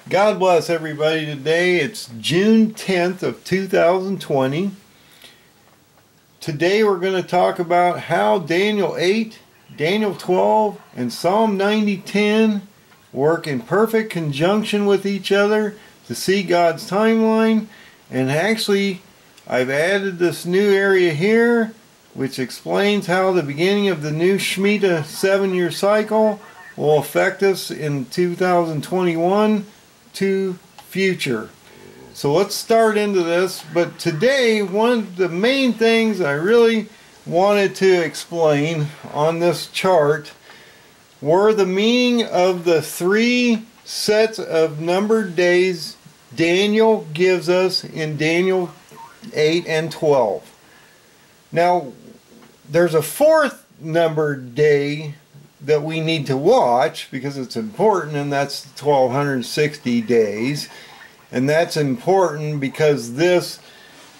God bless everybody today. It's June 10th of 2020. Today we're going to talk about how Daniel 8, Daniel 12, and Psalm 90:10 work in perfect conjunction with each other to see God's timeline. And actually, I've added this new area here which explains how the beginning of the new Shemitah 7-year cycle will affect us in 2021 to future. So let's start into this. But today, one of the main things I really wanted to explain on this chart were the meaning of the 3 sets of numbered days Daniel gives us in Daniel 8 and 12. Now, there's a 4th numbered day that we need to watch because it's important, and that's 1260 days. And that's important because this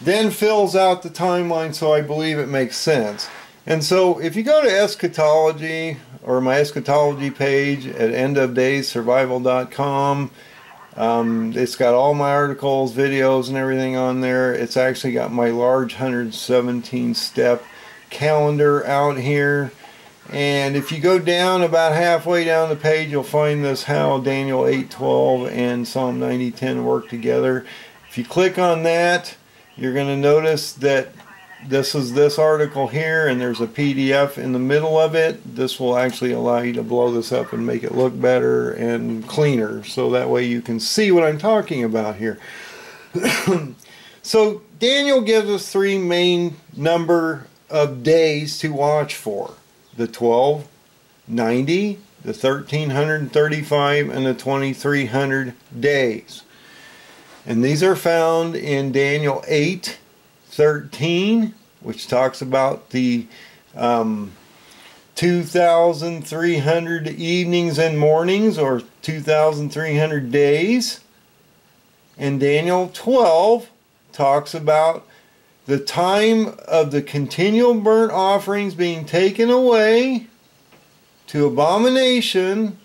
then fills out the timeline, so I believe it makes sense. And so if you go to eschatology, or my eschatology page at endofdayssurvival.com, it's got all my articles, videos, and everything on there. It's actually got my large 117 step calendar out here. And if you go down about halfway down the page, you'll find this how Daniel 8:12 and Psalm 90:10 work together. If you click on that, you're going to notice that this is this article here, and there's a PDF in the middle of it. This will actually allow you to blow this up and make it look better and cleaner, so that way you can see what I'm talking about here. So Daniel gives us 3 main number of days to watch for: the 1290, the 1335, and the 2300 days. And these are found in Daniel 8:13, which talks about the 2,300 evenings and mornings, or 2,300 days. And Daniel 12 talks about the time of the continual burnt offerings being taken away to abomination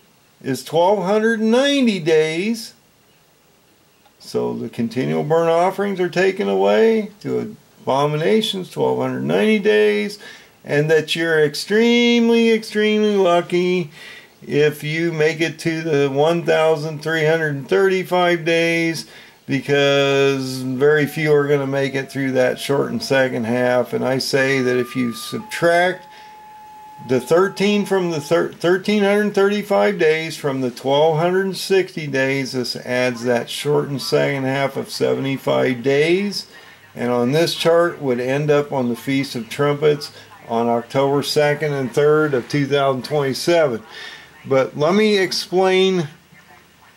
is 1290 days. So the continual burnt offerings are taken away to abominations, 1290 days. And that you're extremely, extremely lucky if you make it to the 1,335 days, because very few are going to make it through that shortened second half. And I say that if you subtract the 13 from the 1,335 days from the 1,260 days, this adds that shortened second half of 75 days. And on this chart would end up on the Feast of Trumpets on October 2nd and 3rd of 2027. But let me explain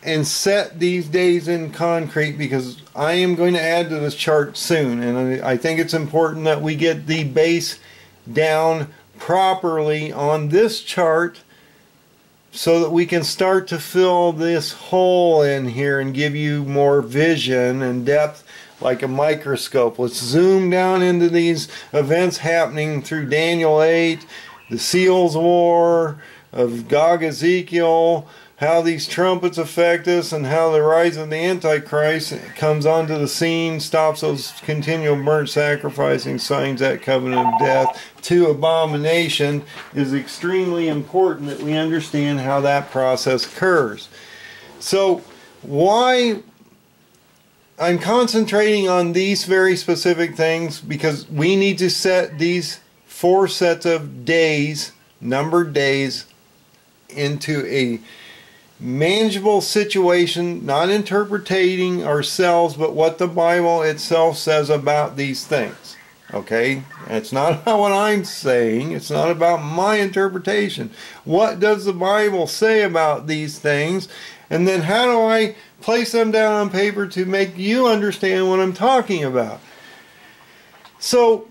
and set these days in concrete, because I am going to add to this chart soon, and I think it's important that we get the base down properly on this chart so that we can start to fill this hole in here and give you more vision and depth like a microscope. Let's zoom down into these events happening through Daniel 8, the Seals War, of Gog of Ezekiel, how these trumpets affect us, and how the rise of the Antichrist comes onto the scene, stops those continual burnt sacrificing, signs that covenant of death to abomination. Is extremely important that we understand how that process occurs. So why I'm concentrating on these very specific things, because we need to set these 4 sets of days, numbered days, into a manageable situation, not interpreting ourselves, but what the Bible itself says about these things. Okay? It's not about what I'm saying. It's not about my interpretation. What does the Bible say about these things? And then how do I place them down on paper to make you understand what I'm talking about? So,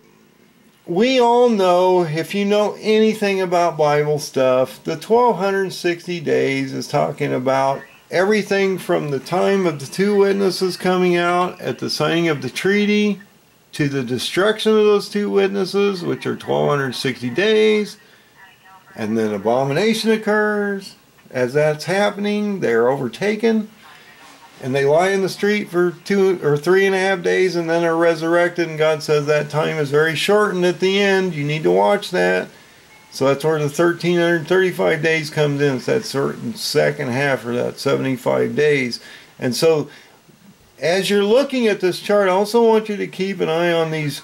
we all know, if you know anything about Bible stuff, the 1260 days is talking about everything from the time of the 2 witnesses coming out at the signing of the treaty to the destruction of those 2 witnesses, which are 1260 days, and then abomination occurs. As that's happening, they're overtaken. And they lie in the street for 2 or 3.5 days, and then are resurrected, and God says that time is very shortened at the end. You need to watch that. So that's where the 1335 days comes in. It's that certain second half, or that 75 days. And so as you're looking at this chart, I also want you to keep an eye on these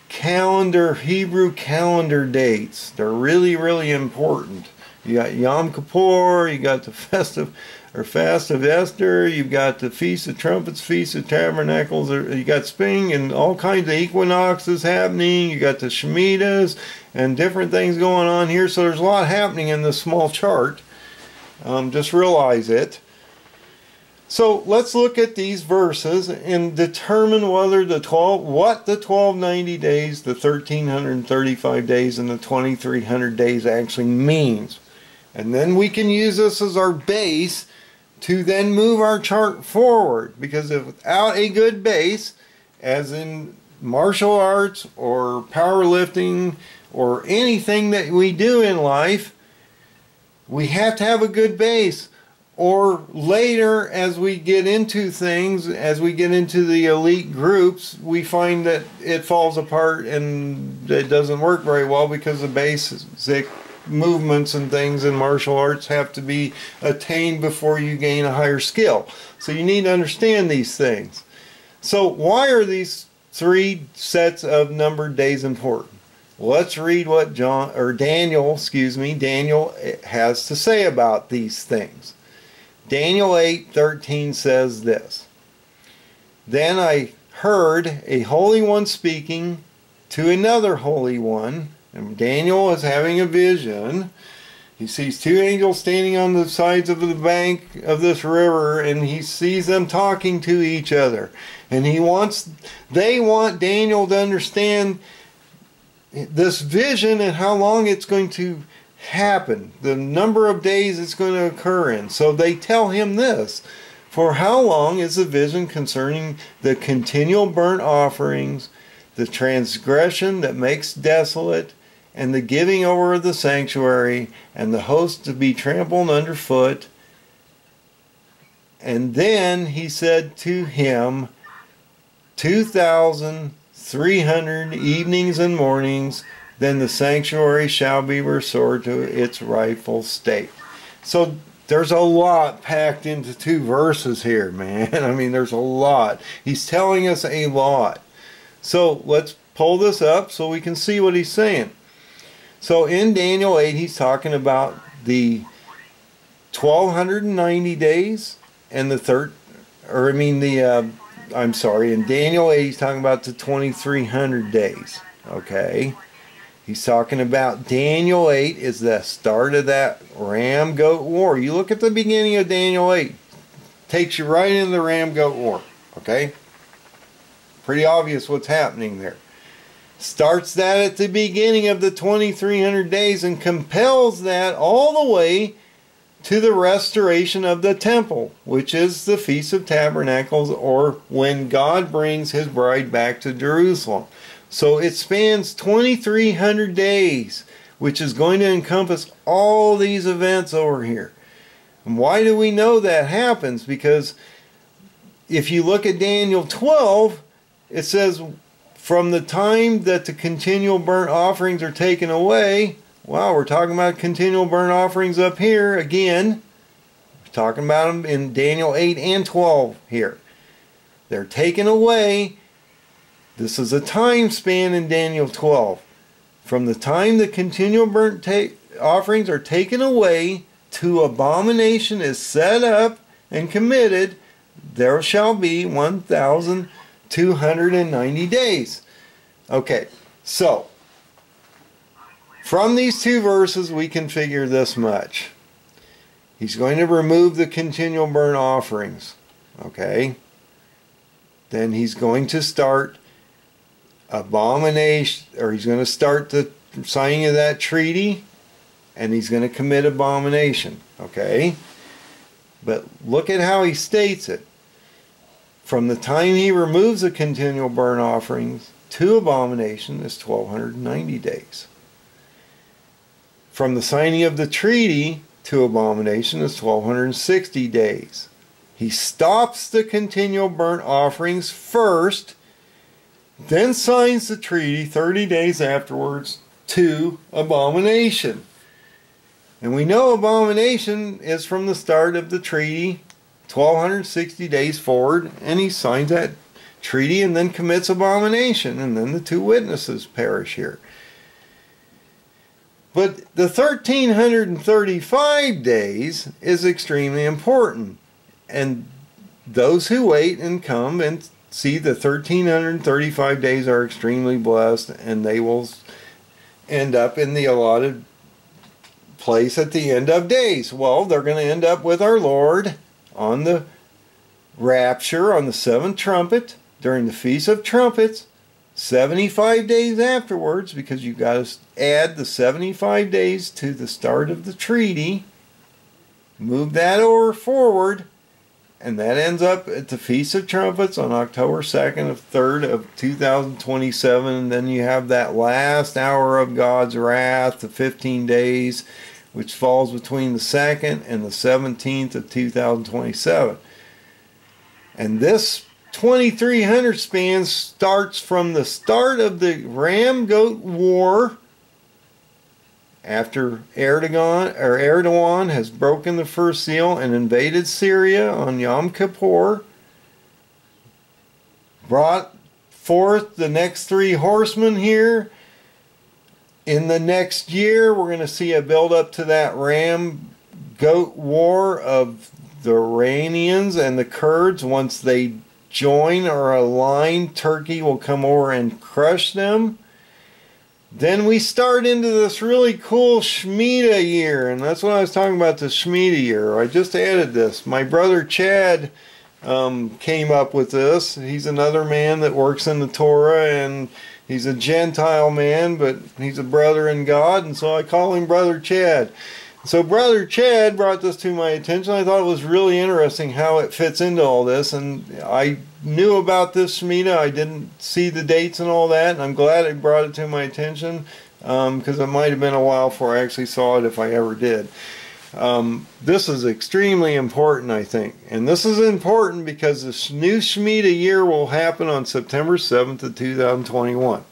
Hebrew calendar dates. They're really, really important. You got Yom Kupper, you got the Fast of Esther, you've got the Feast of Trumpets, Feast of Tabernacles, you got spring and all kinds of equinoxes happening, you got the Shemitahs and different things going on here. So there's a lot happening in this small chart. Just realize it. So let's look at these verses and determine whether what the 1290 days, the 1335 days, and the 2300 days actually means. And then we can use this as our base to then move our chart forward. Because without a good base, as in martial arts or powerlifting or anything that we do in life, we have to have a good base. Or later, as we get into things, as we get into the elite groups, we find that it falls apart and it doesn't work very well, because the basic movements and things in martial arts have to be attained before you gain a higher skill. So you need to understand these things. So why are these 3 sets of numbered days important? Let's read what Daniel has to say about these things. Daniel 8:13 says this: Then I heard a holy one speaking to another holy one. And Daniel is having a vision. He sees 2 angels standing on the sides of the bank of this river, and he sees them talking to each other. And they want Daniel to understand this vision and how long it's going to happen, the number of days it's going to occur in. So they tell him this: for how long is the vision concerning the continual burnt offerings, the transgression that makes desolate, and the giving over of the sanctuary, and the host to be trampled underfoot? And then he said to him, 2,300 evenings and mornings, then the sanctuary shall be restored to its rightful state. So there's a lot packed into 2 verses here, man. I mean, there's a lot. He's telling us a lot. So let's pull this up so we can see what he's saying. So in Daniel 8, he's talking about the 1290 days and in Daniel 8, he's talking about the 2300 days. Okay. He's talking about Daniel 8 is the start of that ram-goat war. You look at the beginning of Daniel 8. Takes you right into the ram-goat war. Okay? Pretty obvious what's happening there. Starts that at the beginning of the 2300 days and compels that all the way to the restoration of the temple, which is the Feast of Tabernacles, or when God brings his bride back to Jerusalem. So it spans 2300 days, which is going to encompass all these events over here. And why do we know that happens? Because if you look at Daniel 12, it says from the time that the continual burnt offerings are taken away. Wow, we're talking about continual burnt offerings up here again. We're talking about them in Daniel 8 and 12 here. They're taken away. This is a time span in Daniel 12. From the time the continual burnt offerings are taken away to abomination is set up and committed, there shall be 1,290 days. Okay, so from these 2 verses we can figure this much. He's going to remove the continual burnt offerings. Okay? Then he's going to start abomination, or he's going to start the signing of that treaty, and he's going to commit abomination. Okay? But look at how he states it. From the time he removes the continual burnt offerings to abomination is 1290 days. From the signing of the treaty to abomination is 1260 days. He stops the continual burnt offerings first, then signs the treaty 30 days afterwards to abomination. And we know abomination is from the start of the treaty, 1260 days forward, and he signs that treaty and then commits abomination, and then the two witnesses perish here. But the 1335 days is extremely important, and those who wait and come and see the 1335 days are extremely blessed, and they will end up in the allotted place at the end of days. Well, they're going to end up with our Lord on the rapture on the seventh trumpet during the Feast of Trumpets, 75 days afterwards, because you've got to add the 75 days to the start of the treaty, move that over forward, and that ends up at the Feast of Trumpets on October 2nd of 3rd of 2027, and then you have that last hour of God's wrath, the 15 days, which falls between the 2nd and the 17th of 2027. And this 2300 span starts from the start of the ram-goat war, after Erdogan has broken the first seal and invaded Syria on Yom Kupper, brought forth the next three horsemen here. In the next year, we're going to see a build up to that ram-goat war of the Iranians and the Kurds. Once they join or align, Turkey will come over and crush them. Then we start into this really cool Shemittah year, and that's what I was talking about, the Shemittah year. I just added this. My brother Chad came up with this. He's another man that works in the Torah, and he's a Gentile man, but he's a brother in God, and so I call him Brother Chad. So Brother Chad brought this to my attention. I thought it was really interesting how it fits into all this, and I knew about this Shemittah. I didn't see the dates and all that, and I'm glad it brought it to my attention, because it might have been a while before I actually saw it, if I ever did. This is extremely important, I think, and this is important because this new Shemittah year will happen on September 7th of 2021.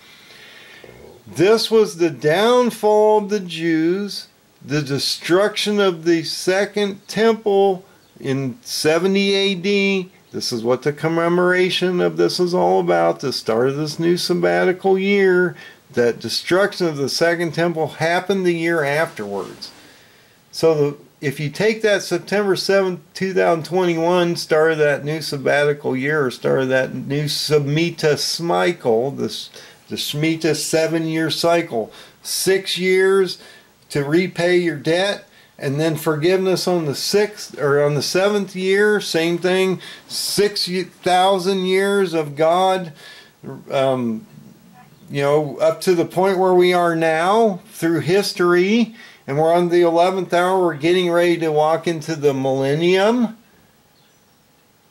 This was the downfall of the Jews, the destruction of the second temple in 70 AD. This is what the commemoration of this is all about, the start of this new sabbatical year. That destruction of the second temple happened the year afterwards. So if you take that September 7th, 2021, start of that new sabbatical year, or start of that new Shemittah cycle, the Shemitah 7-year cycle, 6 years to repay your debt, and then forgiveness on the 6th or on the 7th year, same thing, 6,000 years of God, you know, up to the point where we are now through history, and we're on the 11th hour. We're getting ready to walk into the millennium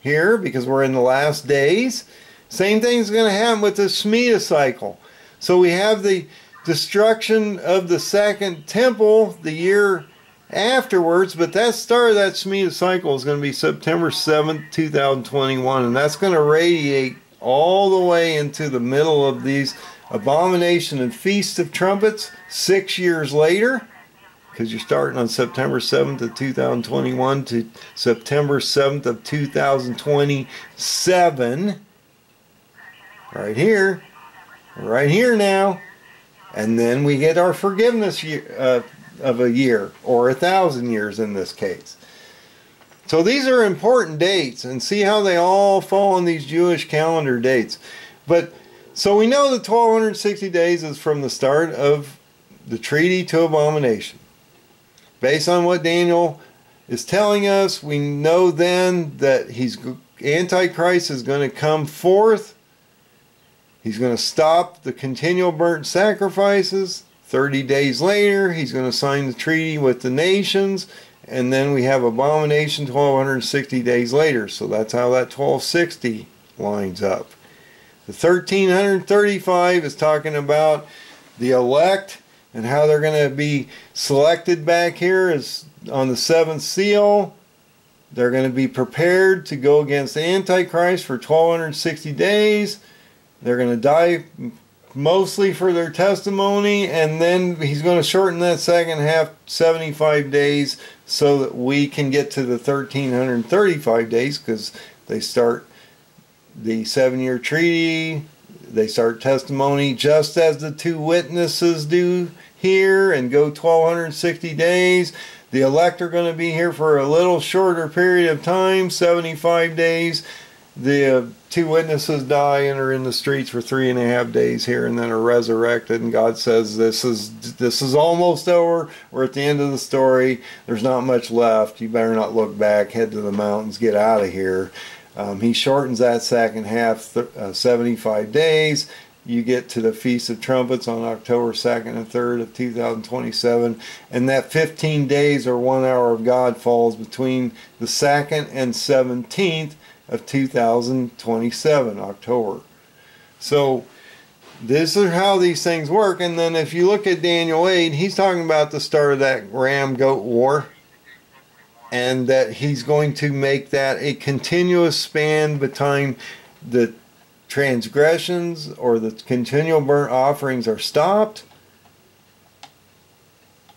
here because we're in the last days. Same thing's going to happen with the Shemitah cycle. So we have the destruction of the second temple the year afterwards, but that start of that Shemitah cycle is going to be September 7th, 2021, and that's going to radiate all the way into the middle of these abomination and Feast of Trumpets 6 years later, because you're starting on September 7th of 2021 to September 7th of 2027, right here now. And then we get our forgiveness year, of a year, or 1,000 years in this case. So these are important dates, and see how they all fall on these Jewish calendar dates. But so we know the 1260 days is from the start of the treaty to abomination. Based on what Daniel is telling us, we know then that Antichrist is going to come forth. He's going to stop the continual burnt sacrifices. 30 days later, he's going to sign the treaty with the nations, and then we have abomination 1260 days later. So that's how that 1260 lines up. The 1335 is talking about the elect and how they're going to be selected back here is on the seventh seal. They're going to be prepared to go against the Antichrist for 1260 days. They're going to die mostly for their testimony, and then he's going to shorten that second half 75 days so that we can get to the 1335 days, because they start the 7-year treaty, they start testimony just as the two witnesses do here and go 1260 days. The elect are going to be here for a little shorter period of time, 75 days. The two witnesses die and are in the streets for 3.5 days here, and then are resurrected. And God says, this is almost over. We're at the end of the story. There's not much left. You better not look back. Head to the mountains. Get out of here. He shortens that second half 75 days. You get to the Feast of Trumpets on October 2nd and 3rd of 2027. And that 15 days or 1 hour of God falls between the 2nd and 17th of 2027, October. So this is how these things work. And then if you look at Daniel 8, he's talking about the start of that ram-goat war, and that he's going to make that a continuous span between the transgressions or the continual burnt offerings are stopped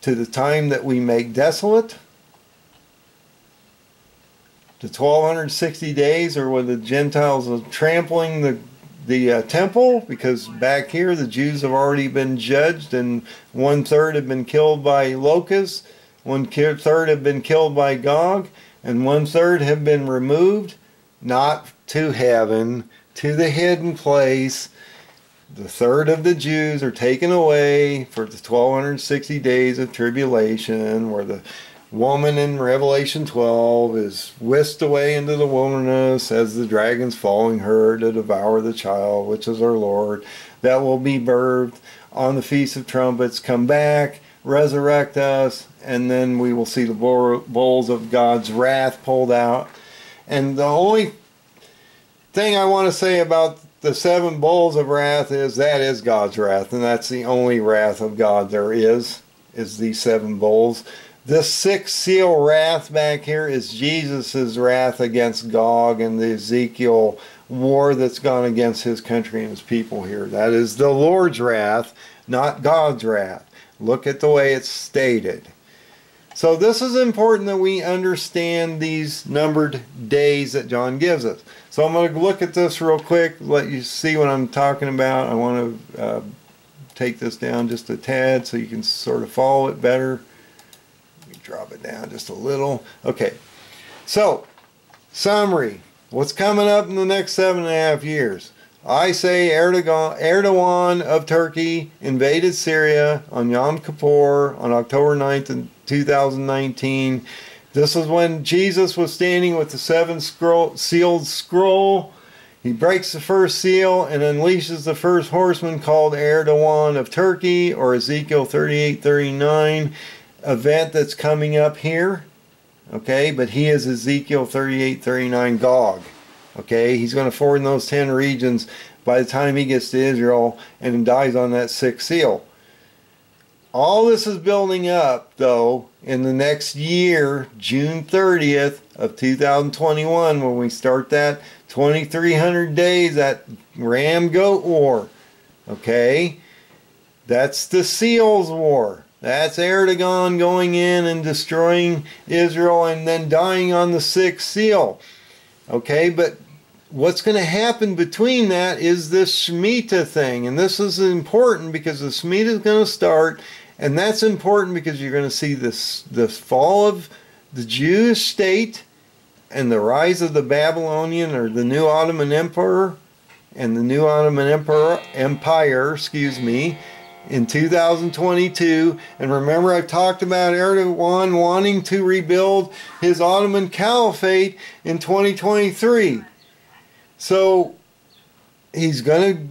to the time that we make desolate. The 1260 days are when the Gentiles are trampling the temple, because back here the Jews have already been judged, and 1/3 have been killed by locusts, 1/3 have been killed by Gog, and 1/3 have been removed, not to heaven, to the hidden place. The third of the Jews are taken away for the 1260 days of tribulation, where the woman in Revelation 12 is whisked away into the wilderness as the dragon's following her to devour the child, which is our Lord. That will be birthed on the Feast of Trumpets, come back, resurrect us, and then we will see the bowls of God's wrath pulled out. And the only thing I want to say about the 7 bowls of wrath is that is God's wrath, and that's the only wrath of God there is these 7 bowls. This 6th seal wrath back here is Jesus' wrath against Gog and the Ezekiel war that's gone against his country and his people here. That is the Lord's wrath, not God's wrath. Look at the way it's stated. So this is important that we understand these numbered days that John gives us. So I'm going to look at this real quick, let you see what I'm talking about. I want to take this down just a tad so you can sort of follow it better. Drop it down just a little. Okay, so summary. What's coming up in the next 7.5 years? I say Erdogan of Turkey invaded Syria on Yom Kupper on October 9th in 2019. This is when Jesus was standing with the 7th sealed scroll. He breaks the first seal and unleashes the first horseman called Erdogan of Turkey, or Ezekiel 38:39. Event that's coming up here, okay, but he is Ezekiel 38:39 Gog, okay. He's going to forward in those 10 regions by the time he gets to Israel and dies on that 6th seal. All this is building up, though, in the next year, June 30th of 2021, when we start that 2300 days, that ram-goat war, okay. That's the seals war. That's Erdogan going in and destroying Israel and then dying on the 6th seal. Okay, but what's going to happen between that is this Shemitah thing. And this is important because the Shemitah is going to start. And that's important because you're going to see this fall of the Jewish state and the rise of the Babylonian, or the new Ottoman Emperor, and the new Ottoman Empire, in 2022. And remember, I've talked about Erdogan wanting to rebuild his Ottoman Caliphate in 2023. So he's going to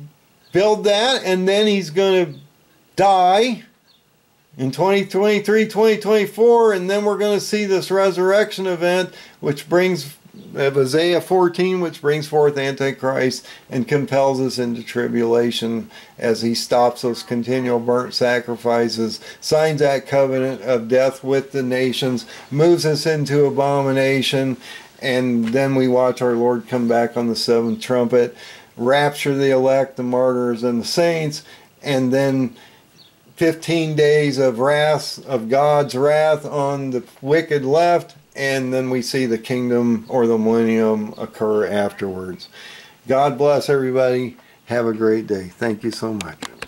build that, and then he's going to die in 2023, 2024, and then we're going to see this resurrection event, which brings of Isaiah 14, which brings forth Antichrist and compels us into tribulation as he stops those continual burnt sacrifices, signs that covenant of death with the nations, moves us into abomination, and then we watch our Lord come back on the seventh trumpet, rapture the elect, the martyrs, and the saints, and then 15 days of wrath, of God's wrath on the wicked left, and then we see the kingdom or the millennium occur afterwards. God bless everybody. Have a great day. Thank you so much.